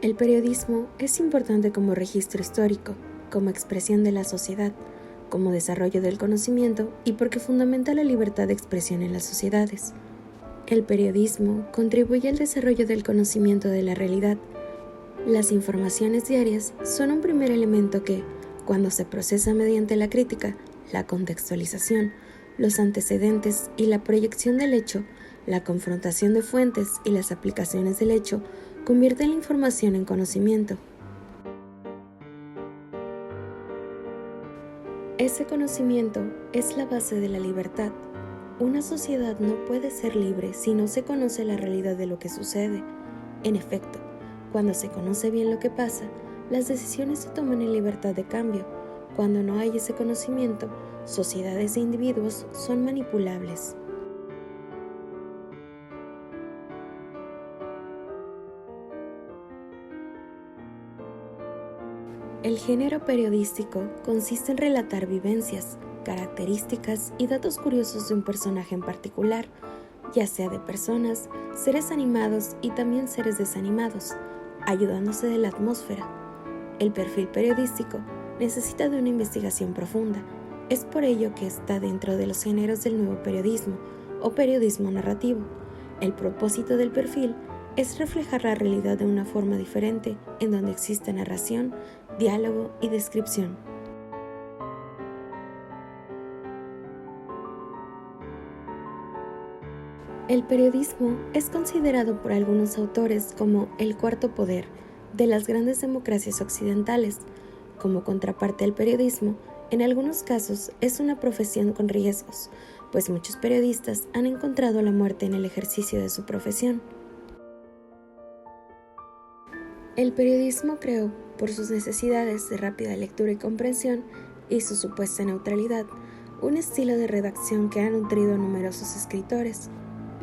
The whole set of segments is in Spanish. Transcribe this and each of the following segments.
El periodismo es importante como registro histórico, como expresión de la sociedad, como desarrollo del conocimiento y porque fundamenta la libertad de expresión en las sociedades. El periodismo contribuye al desarrollo del conocimiento de la realidad. Las informaciones diarias son un primer elemento que, cuando se procesa mediante la crítica, la contextualización, los antecedentes y la proyección del hecho, la confrontación de fuentes y las aplicaciones del hecho, convierten la información en conocimiento. Ese conocimiento es la base de la libertad. Una sociedad no puede ser libre si no se conoce la realidad de lo que sucede. En efecto, cuando se conoce bien lo que pasa, las decisiones se toman en libertad de cambio. Cuando no hay ese conocimiento, sociedades e individuos son manipulables. El género periodístico consiste en relatar vivencias, características y datos curiosos de un personaje en particular, ya sea de personas, seres animados y también seres desanimados, ayudándose de la atmósfera. El perfil periodístico necesita de una investigación profunda. Es por ello que está dentro de los géneros del nuevo periodismo o periodismo narrativo. El propósito del perfil es reflejar la realidad de una forma diferente, en donde existe narración, diálogo y descripción. El periodismo es considerado por algunos autores como el cuarto poder de las grandes democracias occidentales. Como contraparte al periodismo, en algunos casos es una profesión con riesgos, pues muchos periodistas han encontrado la muerte en el ejercicio de su profesión. El periodismo creó, por sus necesidades de rápida lectura y comprensión y su supuesta neutralidad, un estilo de redacción que ha nutrido a numerosos escritores,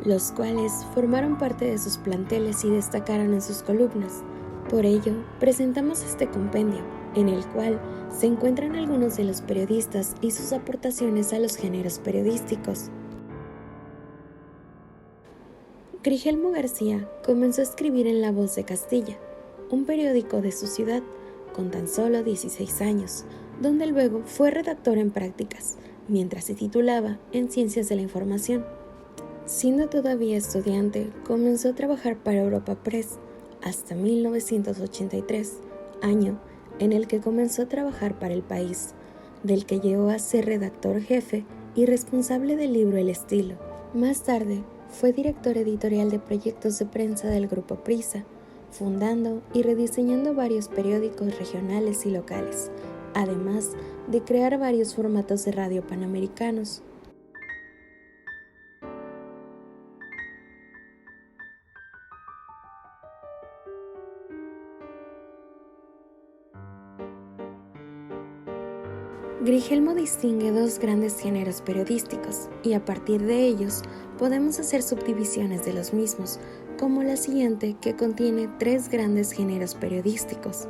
los cuales formaron parte de sus planteles y destacaron en sus columnas. Por ello, presentamos este compendio, en el cual se encuentran algunos de los periodistas y sus aportaciones a los géneros periodísticos. Grigelmo García comenzó a escribir en La Voz de Castilla, un periódico de su ciudad, con tan solo 16 años, donde luego fue redactor en prácticas, mientras se titulaba en Ciencias de la Información. Siendo todavía estudiante, comenzó a trabajar para Europa Press hasta 1983, año en el que comenzó a trabajar para El País, del que llegó a ser redactor jefe y responsable del libro El Estilo. Más tarde, fue director editorial de proyectos de prensa del Grupo Prisa, fundando y rediseñando varios periódicos regionales y locales, además de crear varios formatos de radio panamericanos. Grigelmo distingue dos grandes géneros periodísticos y a partir de ellos podemos hacer subdivisiones de los mismos, como la siguiente que contiene 3 grandes géneros periodísticos.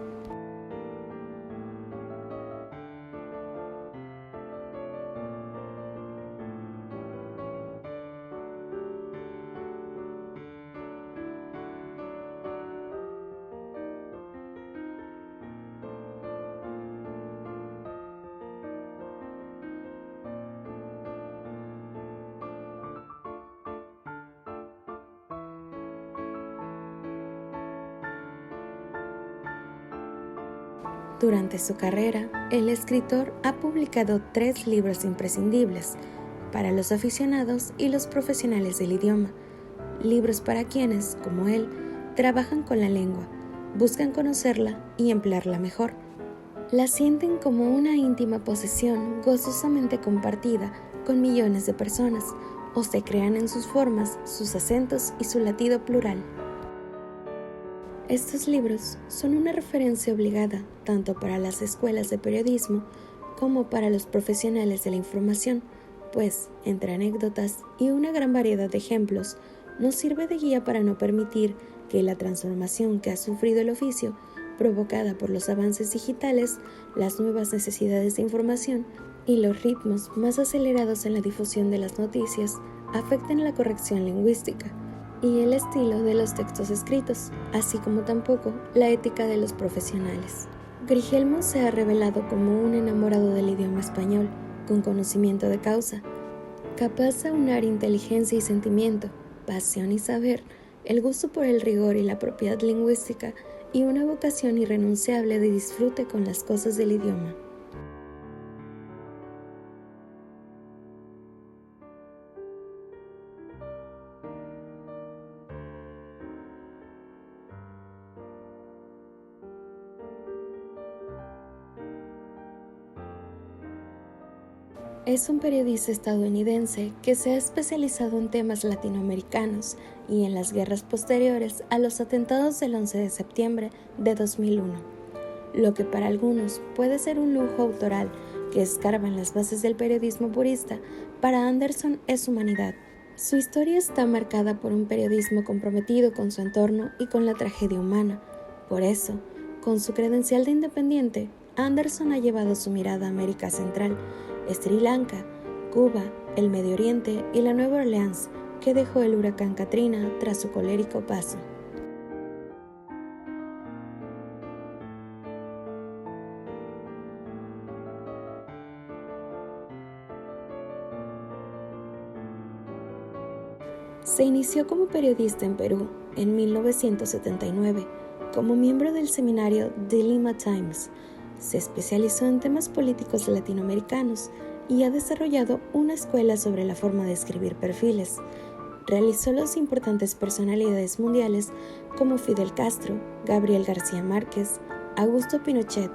Durante su carrera, el escritor ha publicado 3 libros imprescindibles para los aficionados y los profesionales del idioma, libros para quienes, como él, trabajan con la lengua, buscan conocerla y emplearla mejor. La sienten como una íntima posesión gozosamente compartida con millones de personas, o se crean en sus formas, sus acentos y su latido plural. Estos libros son una referencia obligada tanto para las escuelas de periodismo como para los profesionales de la información, pues, entre anécdotas y una gran variedad de ejemplos, nos sirve de guía para no permitir que la transformación que ha sufrido el oficio, provocada por los avances digitales, las nuevas necesidades de información y los ritmos más acelerados en la difusión de las noticias, afecten la corrección lingüística y el estilo de los textos escritos, así como tampoco la ética de los profesionales. Grigelmo se ha revelado como un enamorado del idioma español, con conocimiento de causa, capaz de aunar inteligencia y sentimiento, pasión y saber, el gusto por el rigor y la propiedad lingüística y una vocación irrenunciable de disfrute con las cosas del idioma. Es un periodista estadounidense que se ha especializado en temas latinoamericanos y en las guerras posteriores a los atentados del 11 de septiembre de 2001, lo que para algunos puede ser un lujo autoral que escarba en las bases del periodismo purista. Para Anderson es humanidad. Su historia está marcada por un periodismo comprometido con su entorno y con la tragedia humana. Por eso, con su credencial de independiente, Anderson ha llevado su mirada a América Central, Sri Lanka, Cuba, el Medio Oriente y la Nueva Orleans, que dejó el huracán Katrina tras su colérico paso. Se inició como periodista en Perú en 1979, como miembro del semanario The Lima Times. Se especializó en temas políticos latinoamericanos y ha desarrollado una escuela sobre la forma de escribir perfiles. Realizó las importantes personalidades mundiales como Fidel Castro, Gabriel García Márquez, Augusto Pinochet,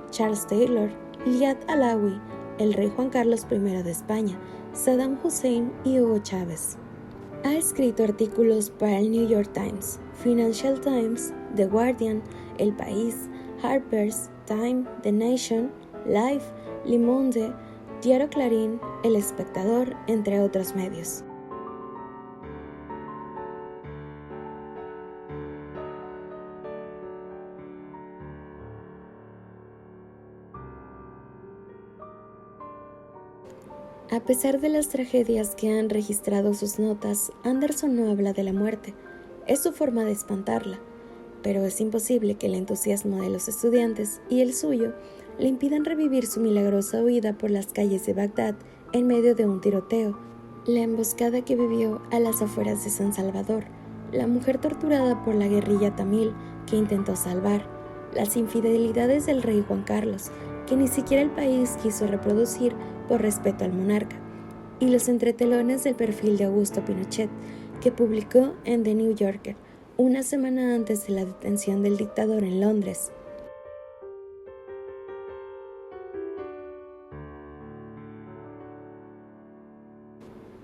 Charles Taylor, Liad Alawi, el rey Juan Carlos I de España, Saddam Hussein y Hugo Chávez. Ha escrito artículos para el New York Times, Financial Times, The Guardian, El País, Harper's, Time, The Nation, Life, Le Monde, Diario Clarín, El Espectador, entre otros medios. A pesar de las tragedias que han registrado sus notas, Anderson no habla de la muerte. Es su forma de espantarla, pero es imposible que el entusiasmo de los estudiantes y el suyo le impidan revivir su milagrosa huida por las calles de Bagdad en medio de un tiroteo, la emboscada que vivió a las afueras de San Salvador, la mujer torturada por la guerrilla tamil que intentó salvar, las infidelidades del rey Juan Carlos, que ni siquiera el país quiso reproducir por respeto al monarca, y los entretelones del perfil de Augusto Pinochet, que publicó en The New Yorker una semana antes de la detención del dictador en Londres.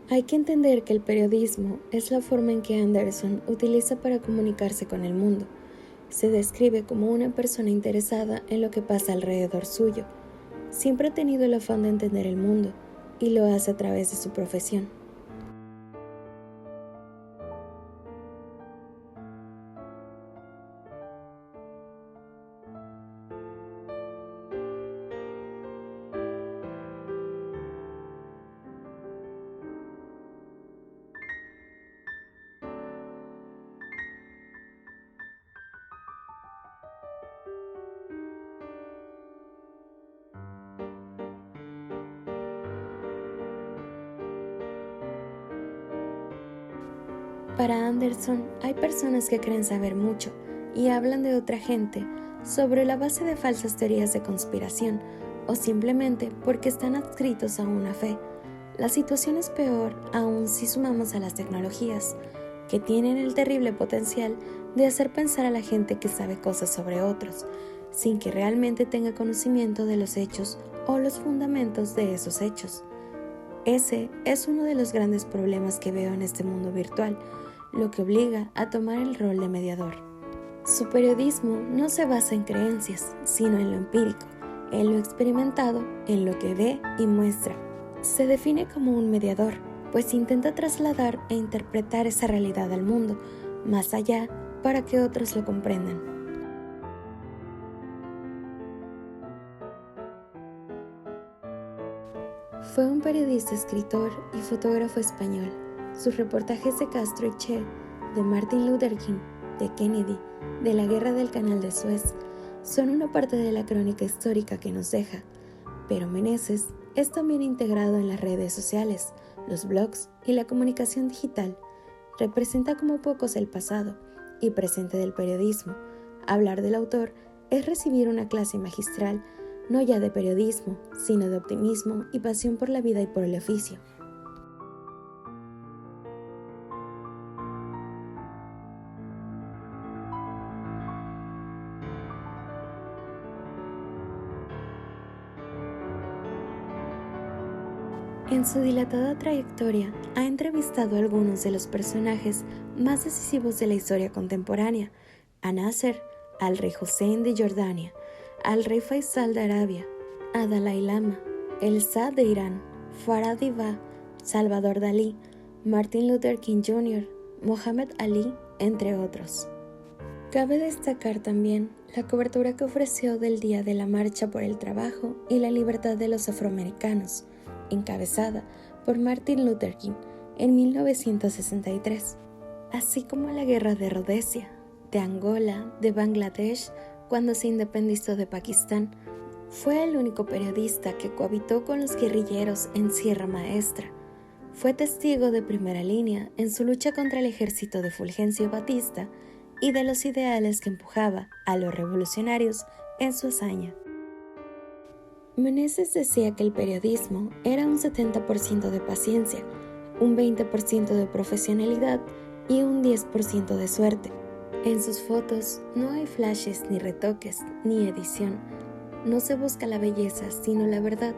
Hay que entender que el periodismo es la forma en que Anderson utiliza para comunicarse con el mundo. Se describe como una persona interesada en lo que pasa alrededor suyo. Siempre ha tenido el afán de entender el mundo, y lo hace a través de su profesión. Para Anderson, hay personas que creen saber mucho y hablan de otra gente sobre la base de falsas teorías de conspiración o simplemente porque están adscritos a una fe. La situación es peor aún si sumamos a las tecnologías, que tienen el terrible potencial de hacer pensar a la gente que sabe cosas sobre otros, sin que realmente tenga conocimiento de los hechos o los fundamentos de esos hechos. Ese es uno de los grandes problemas que veo en este mundo virtual, lo que obliga a tomar el rol de mediador. Su periodismo no se basa en creencias, sino en lo empírico, en lo experimentado, en lo que ve y muestra. Se define como un mediador, pues intenta trasladar e interpretar esa realidad al mundo, más allá, para que otros lo comprendan. Fue un periodista, escritor y fotógrafo español. Sus reportajes de Castro y Che de Martin Luther King, de Kennedy, de la Guerra del Canal de Suez, son una parte de la crónica histórica que nos deja, pero Meneses es también integrado en las redes sociales, los blogs y la comunicación digital. Representa como pocos el pasado y presente del periodismo. Hablar del autor es recibir una clase magistral, no ya de periodismo, sino de optimismo y pasión por la vida y por el oficio. En su dilatada trayectoria, ha entrevistado a algunos de los personajes más decisivos de la historia contemporánea: a Nasser, al rey Hussein de Jordania, al rey Faisal de Arabia, a Dalai Lama, el Shah de Irán, Farah Diva, Salvador Dalí, Martin Luther King Jr., Muhammad Ali, entre otros. Cabe destacar también la cobertura que ofreció del Día de la Marcha por el Trabajo y la Libertad de los Afroamericanos, encabezada por Martin Luther King en 1963, así como la Guerra de Rodesia, de Angola, de Bangladesh, cuando se independizó de Pakistán. Fue el único periodista que cohabitó con los guerrilleros en Sierra Maestra. Fue testigo de primera línea en su lucha contra el ejército de Fulgencio Batista y de los ideales que empujaba a los revolucionarios en su hazaña. Meneses decía que el periodismo era un 70% de paciencia, un 20% de profesionalidad y un 10% de suerte. En sus fotos no hay flashes ni retoques ni edición. No se busca la belleza, sino la verdad.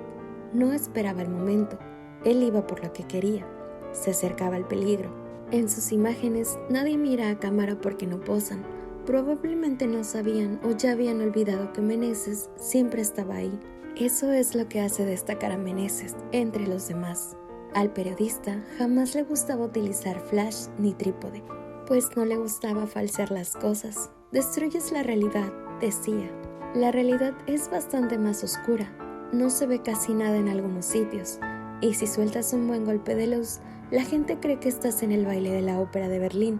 No esperaba el momento. Él iba por lo que quería. Se acercaba al peligro. En sus imágenes nadie mira a cámara porque no posan. Probablemente no sabían o ya habían olvidado que Meneses siempre estaba ahí. Eso es lo que hace destacar a Meneses entre los demás. Al periodista jamás le gustaba utilizar flash ni trípode, pues no le gustaba falsear las cosas. Destruyes la realidad, decía. La realidad es bastante más oscura. No se ve casi nada en algunos sitios, y si sueltas un buen golpe de luz, la gente cree que estás en el baile de la ópera de Berlín.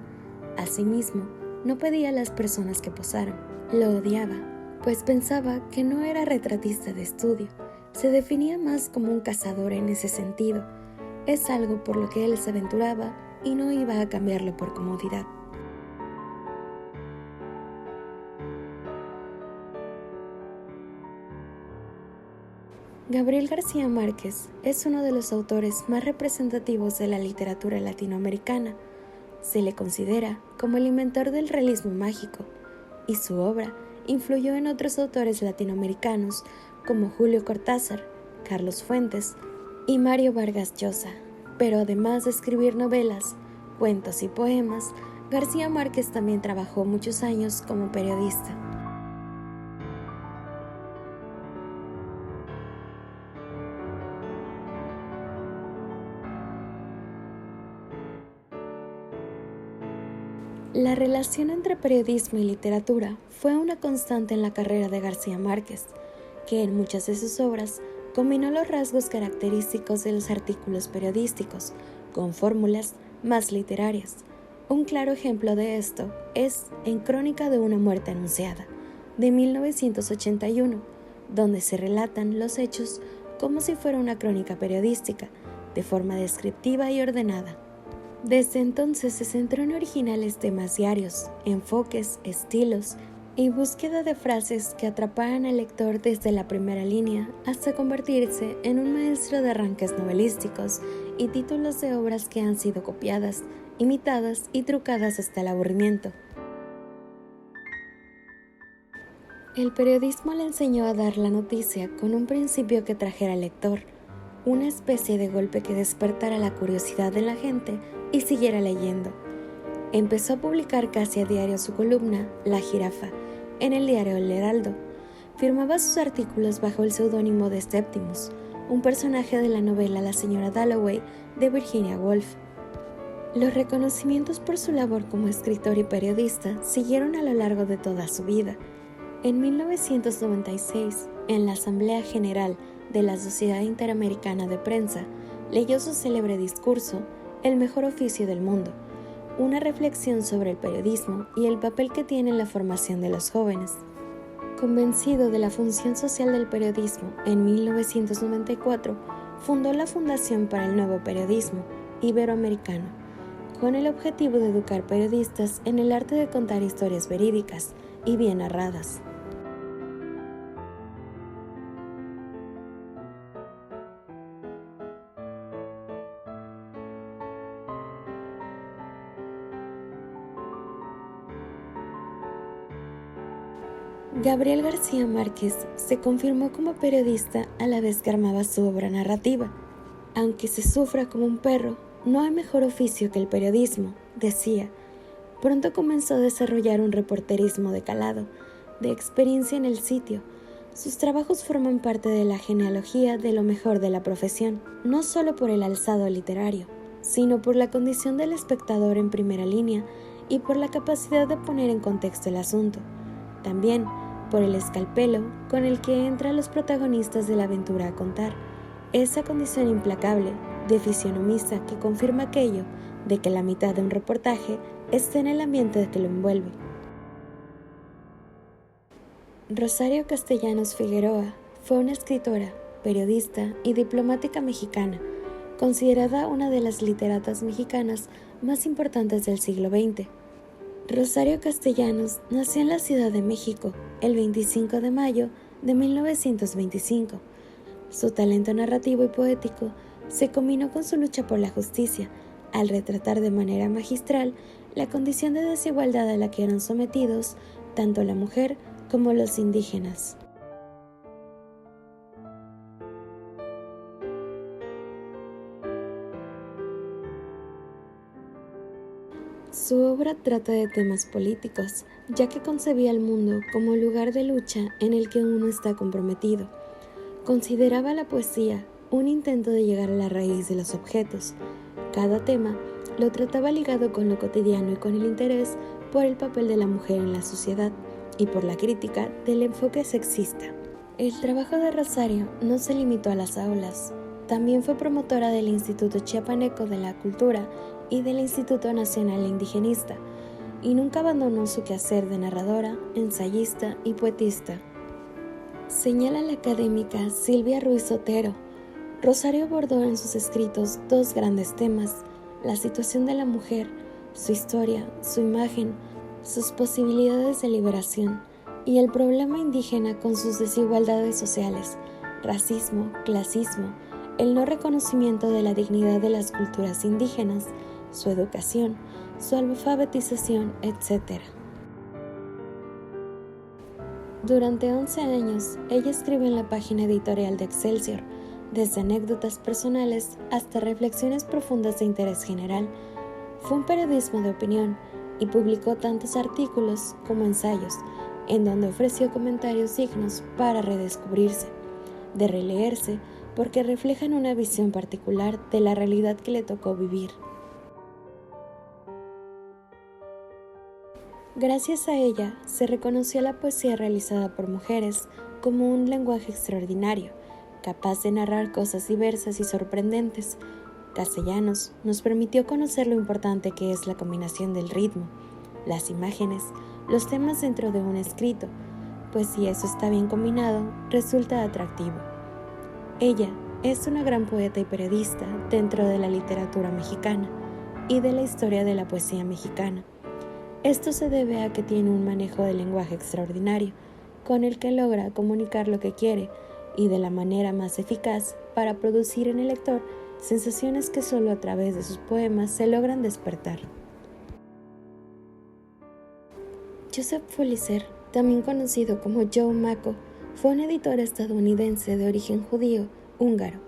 Asimismo, no pedía a las personas que posaran. Lo odiaba, pues pensaba que no era retratista de estudio. Se definía más como un cazador en ese sentido. Es algo por lo que él se aventuraba y no iba a cambiarlo por comodidad. Gabriel García Márquez es uno de los autores más representativos de la literatura latinoamericana. Se le considera como el inventor del realismo mágico, y su obra influyó en otros autores latinoamericanos como Julio Cortázar, Carlos Fuentes y Mario Vargas Llosa. Pero además de escribir novelas, cuentos y poemas, García Márquez también trabajó muchos años como periodista. La relación entre periodismo y literatura fue una constante en la carrera de García Márquez, que en muchas de sus obras combinó los rasgos característicos de los artículos periodísticos con fórmulas más literarias. Un claro ejemplo de esto es en Crónica de una muerte anunciada, de 1981, donde se relatan los hechos como si fuera una crónica periodística, de forma descriptiva y ordenada. Desde entonces se centró en originales temas diarios, enfoques, estilos y búsqueda de frases que atraparan al lector desde la primera línea hasta convertirse en un maestro de arranques novelísticos y títulos de obras que han sido copiadas, imitadas y trucadas hasta el aburrimiento. El periodismo le enseñó a dar la noticia con un principio que trajera al lector, una especie de golpe que despertara la curiosidad de la gente y siguiera leyendo. Empezó a publicar casi a diario su columna, La Jirafa, en el diario El Heraldo. Firmaba sus artículos bajo el seudónimo de Septimus, un personaje de la novela La señora Dalloway de Virginia Woolf. Los reconocimientos por su labor como escritor y periodista siguieron a lo largo de toda su vida. En 1996, en la Asamblea General de la Sociedad Interamericana de Prensa, leyó su célebre discurso, El mejor oficio del mundo, una reflexión sobre el periodismo y el papel que tiene en la formación de los jóvenes. Convencido de la función social del periodismo, en 1994 fundó la Fundación para el Nuevo Periodismo Iberoamericano, con el objetivo de educar periodistas en el arte de contar historias verídicas y bien narradas. Gabriel García Márquez se confirmó como periodista a la vez que armaba su obra narrativa. Aunque se sufra como un perro, no hay mejor oficio que el periodismo, decía. Pronto comenzó a desarrollar un reporterismo de calado, de experiencia en el sitio. Sus trabajos forman parte de la genealogía de lo mejor de la profesión, no solo por el alzado literario, sino por la condición del espectador en primera línea y por la capacidad de poner en contexto el asunto. También por el escalpelo con el que entran los protagonistas de la aventura a contar, esa condición implacable de fisionomista que confirma aquello de que la mitad de un reportaje está en el ambiente que lo envuelve. Rosario Castellanos Figueroa fue una escritora, periodista y diplomática mexicana, considerada una de las literatas mexicanas más importantes del siglo XX. Rosario Castellanos nació en la Ciudad de México el 25 de mayo de 1925. Su talento narrativo y poético se combinó con su lucha por la justicia, al retratar de manera magistral la condición de desigualdad a la que eran sometidos tanto la mujer como los indígenas. Su obra trata de temas políticos, ya que concebía el mundo como lugar de lucha en el que uno está comprometido. Consideraba la poesía un intento de llegar a la raíz de los objetos. Cada tema lo trataba ligado con lo cotidiano y con el interés por el papel de la mujer en la sociedad y por la crítica del enfoque sexista. El trabajo de Rosario no se limitó a las aulas. También fue promotora del Instituto Chiapaneco de la Cultura y del Instituto Nacional Indigenista, y nunca abandonó su quehacer de narradora, ensayista y poetista. Señala la académica Silvia Ruiz Otero. Rosario abordó en sus escritos dos grandes temas: la situación de la mujer, su historia, su imagen, sus posibilidades de liberación, y el problema indígena con sus desigualdades sociales, racismo, clasismo, el no reconocimiento de la dignidad de las culturas indígenas, su educación, su alfabetización, etc. Durante 11 años, ella escribe en la página editorial de Excelsior, desde anécdotas personales hasta reflexiones profundas de interés general. Fue un periodismo de opinión y publicó tantos artículos como ensayos, en donde ofreció comentarios dignos para redescubrirse, de releerse, porque reflejan una visión particular de la realidad que le tocó vivir. Gracias a ella, se reconoció la poesía realizada por mujeres como un lenguaje extraordinario, capaz de narrar cosas diversas y sorprendentes. Castellanos nos permitió conocer lo importante que es la combinación del ritmo, las imágenes, los temas dentro de un escrito, pues si eso está bien combinado, resulta atractivo. Ella es una gran poeta y periodista dentro de la literatura mexicana y de la historia de la poesía mexicana. Esto se debe a que tiene un manejo del lenguaje extraordinario, con el que logra comunicar lo que quiere y de la manera más eficaz para producir en el lector sensaciones que solo a través de sus poemas se logran despertar. Joseph Pulitzer, también conocido como Joe Mako, fue un editor estadounidense de origen judío húngaro,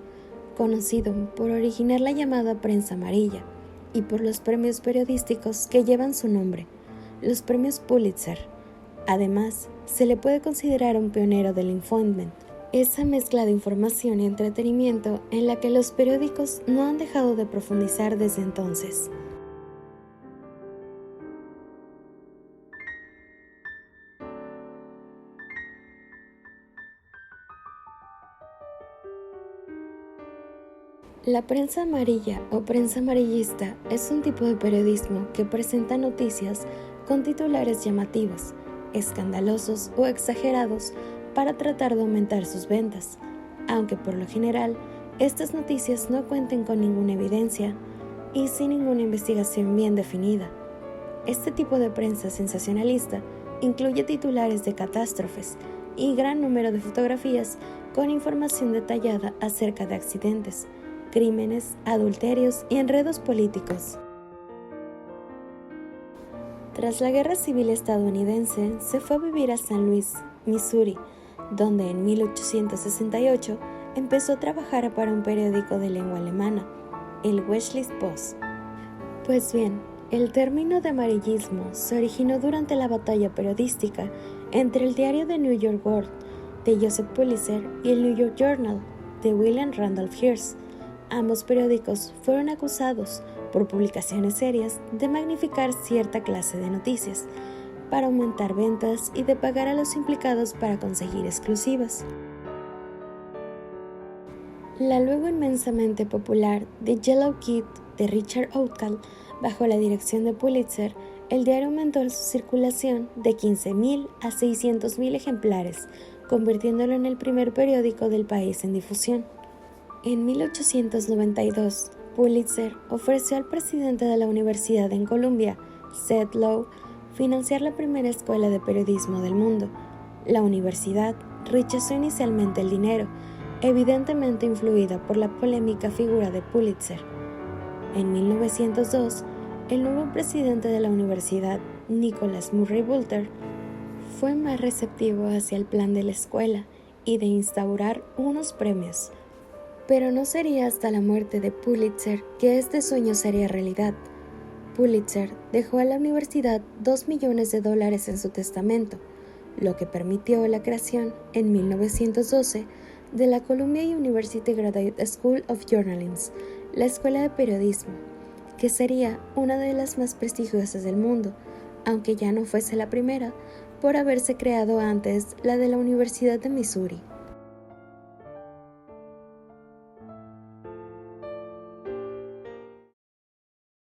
conocido por originar la llamada prensa amarilla y por los premios periodísticos que llevan su nombre, los premios Pulitzer. Además, se le puede considerar un pionero del infotainment, esa mezcla de información y entretenimiento en la que los periódicos no han dejado de profundizar desde entonces. La prensa amarilla o prensa amarillista es un tipo de periodismo que presenta noticias con titulares llamativos, escandalosos o exagerados para tratar de aumentar sus ventas, aunque por lo general estas noticias no cuenten con ninguna evidencia y sin ninguna investigación bien definida. Este tipo de prensa sensacionalista incluye titulares de catástrofes y gran número de fotografías con información detallada acerca de accidentes, crímenes, adulterios y enredos políticos. Tras la Guerra Civil estadounidense, se fue a vivir a San Luis, Missouri, donde en 1868 empezó a trabajar para un periódico de lengua alemana, el Westliche Post. Pues bien, el término de amarillismo se originó durante la batalla periodística entre el diario The New York World de Joseph Pulitzer y el New York Journal de William Randolph Hearst. Ambos periódicos fueron acusados por publicaciones serias de magnificar cierta clase de noticias para aumentar ventas y de pagar a los implicados para conseguir exclusivas. La luego inmensamente popular The Yellow Kid de Richard Outcault, bajo la dirección de Pulitzer, el diario aumentó su circulación de 15,000 a 600,000 ejemplares, convirtiéndolo en el primer periódico del país en difusión. En 1892, Pulitzer ofreció al presidente de la Universidad en Columbia, Seth Low, financiar la primera escuela de periodismo del mundo. La universidad rechazó inicialmente el dinero, evidentemente influida por la polémica figura de Pulitzer. En 1902, el nuevo presidente de la universidad, Nicholas Murray Boulter, fue más receptivo hacia el plan de la escuela y de instaurar unos premios. Pero no sería hasta la muerte de Pulitzer que este sueño sería realidad. Pulitzer dejó a la universidad $2 millones en su testamento, lo que permitió la creación, en 1912, de la Columbia University Graduate School of Journalism, la escuela de periodismo, que sería una de las más prestigiosas del mundo, aunque ya no fuese la primera, por haberse creado antes la de la Universidad de Missouri.